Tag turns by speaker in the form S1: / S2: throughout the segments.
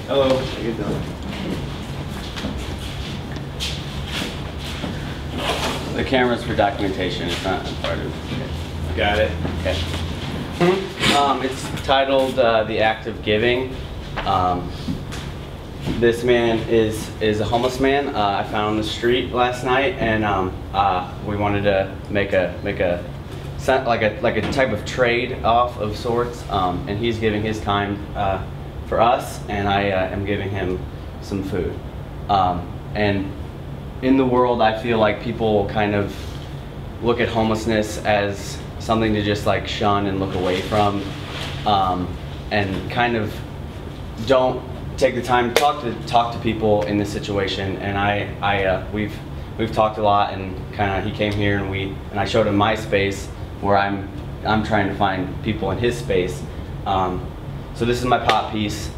S1: Hello. How you doing?
S2: The camera's for documentation. It's not part of. Okay.
S1: Got it.
S2: Okay. It's titled "The Act of Giving." This man is a homeless man. I found on the street last night, and we wanted to make a like a type of trade off of sorts. And he's giving his time for us, and I am giving him some food. And in the world, I feel like people kind of look at homelessness as something to just like shun and look away from, and kind of don't take the time to talk to people in this situation. And we've talked a lot, and kind of he came here and I showed him my space where I'm trying to find people in his space. So this is my pot piece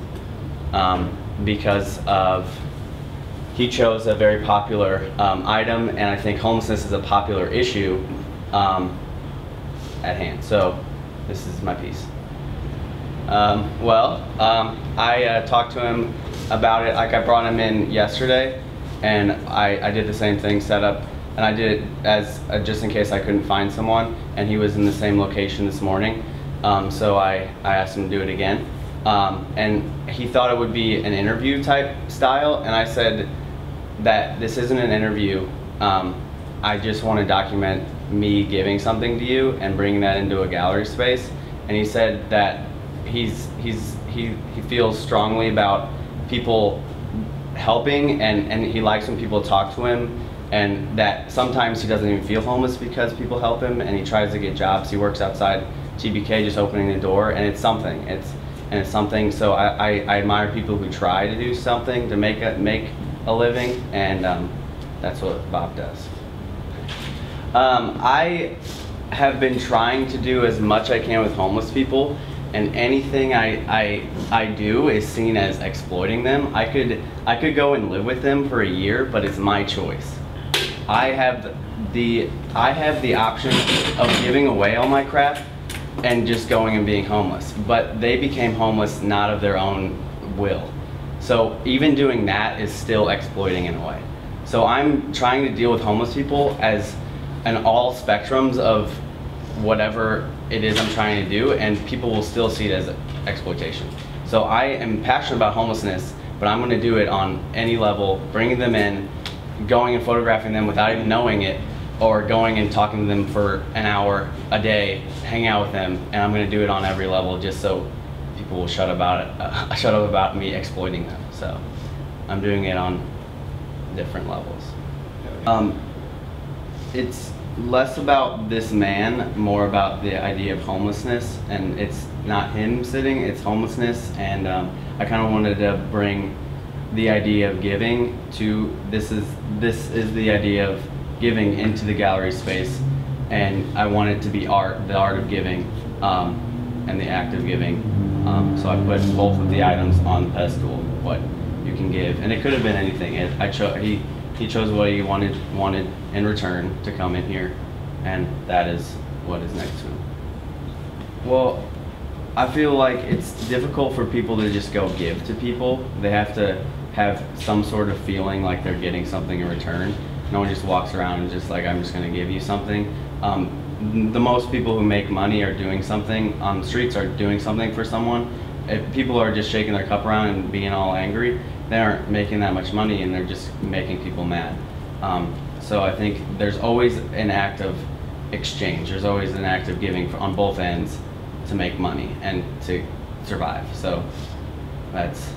S2: because of he chose a very popular item, and I think homelessness is a popular issue at hand. So this is my piece. I talked to him about it. Like, I brought him in yesterday, and I did the same thing, set up, and I did it as just in case I couldn't find someone, and he was in the same location this morning. So I asked him to do it again, and he thought it would be an interview type style, and I said that this isn't an interview. I just want to document me giving something to you and bringing that into a gallery space. And he said that he feels strongly about people helping, and he likes when people talk to him, and that sometimes he doesn't even feel homeless because people help him, and he tries to get jobs. He works outside TBK just opening the door, and it's something. It's something. So I admire people who try to do something to make a living, and that's what Bob does. I have been trying to do as much I can with homeless people, and anything I do is seen as exploiting them. I could go and live with them for a year, but it's my choice. I have the option of giving away all my crap and just going and being homeless, but they became homeless not of their own will. So even doing that is still exploiting in a way. So I'm trying to deal with homeless people as an all spectrums of whatever it is I'm trying to do, and people will still see it as exploitation. So I am passionate about homelessness, but I'm going to do it on any level, bringing them in, going and photographing them without even knowing it, or going and talking to them for an hour a day, hang out with them, and I'm going to do it on every level just so people will shut up about me exploiting them. So I'm doing it on different levels. It's less about this man, more about the idea of homelessness, and it's not him sitting, it's homelessness. And I kind of wanted to bring the idea of giving to this is the idea of giving into the gallery space, and I want it to be art, the art of giving, and the act of giving. So I put both of the items on the pedestal, what you can give, and it could have been anything. He chose what he wanted in return to come in here, and that is what is next to him. Well, I feel like it's difficult for people to just go give to people. They have to have some sort of feeling like they're getting something in return. No one just walks around and just like, I'm just gonna give you something. The most people who make money are doing something on the streets, are doing something for someone. If people are just shaking their cup around and being all angry, they aren't making that much money, and they're just making people mad. So I think there's always an act of exchange. There's always an act of giving on both ends to make money and to survive. So that's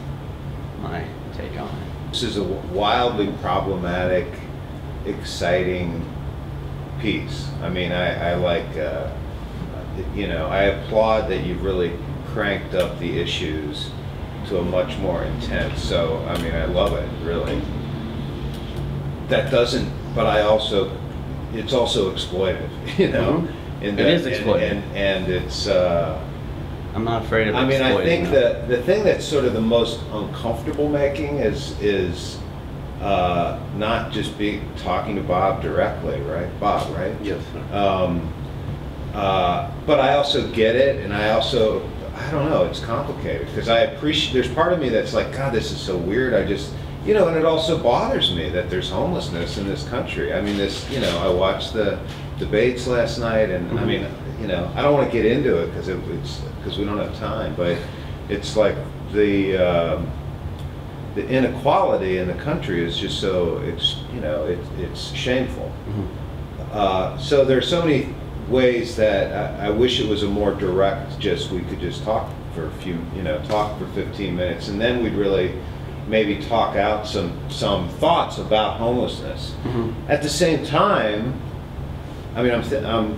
S2: my take on it.
S1: This is a wildly problematic, exciting piece. I mean, I like, I applaud that you've really cranked up the issues to a much more intense. So, I mean, I love it, really. That doesn't, but it's also exploitive, you know?
S2: Mm-hmm. It is exploitive.
S1: And it's,
S2: I'm not afraid of
S1: exploiting. I mean, I think
S2: that
S1: the thing that's sort of the most uncomfortable making is not just talking to Bob directly, right? Bob, right?
S3: Yes, sir.
S1: But I also get it, and I I don't know, it's complicated, because I appreciate, there's part of me that's like, God, this is so weird, I just, you know, and it also bothers me that there's homelessness in this country. I mean, this, you know, I watched the debates last night, and I mean, you know, I don't want to get into it because because we don't have time, but it's like the inequality in the country is just so, you know, it's shameful. So there's so many ways that I wish it was a more direct, just we could just talk for a few, you know, talk for 15 minutes, and then we'd really maybe talk out some thoughts about homelessness. At the same time, I mean, I'm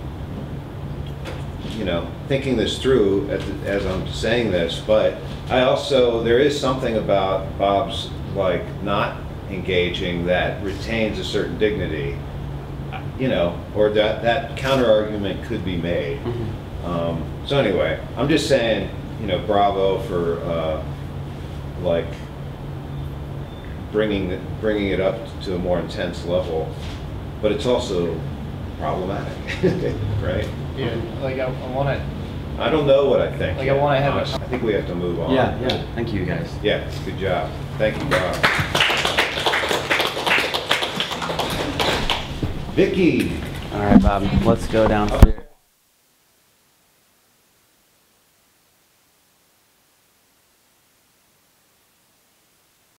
S1: you know, thinking this through as I'm saying this, but I also, there is something about Bob's like not engaging that retains a certain dignity, you know, or that counter argument could be made. So anyway, I'm just saying, you know, bravo for like bringing it up to a more intense level, but it's also problematic, right?
S3: Yeah, like I want to.
S1: I don't know what I think.
S3: Like I want to have
S1: honestly. I think we have to move on.
S2: Yeah, yeah. Thank you, guys.
S1: Yeah, good job. Thank you, Bob. Vicky.
S2: All right, Bob. Let's go downstairs.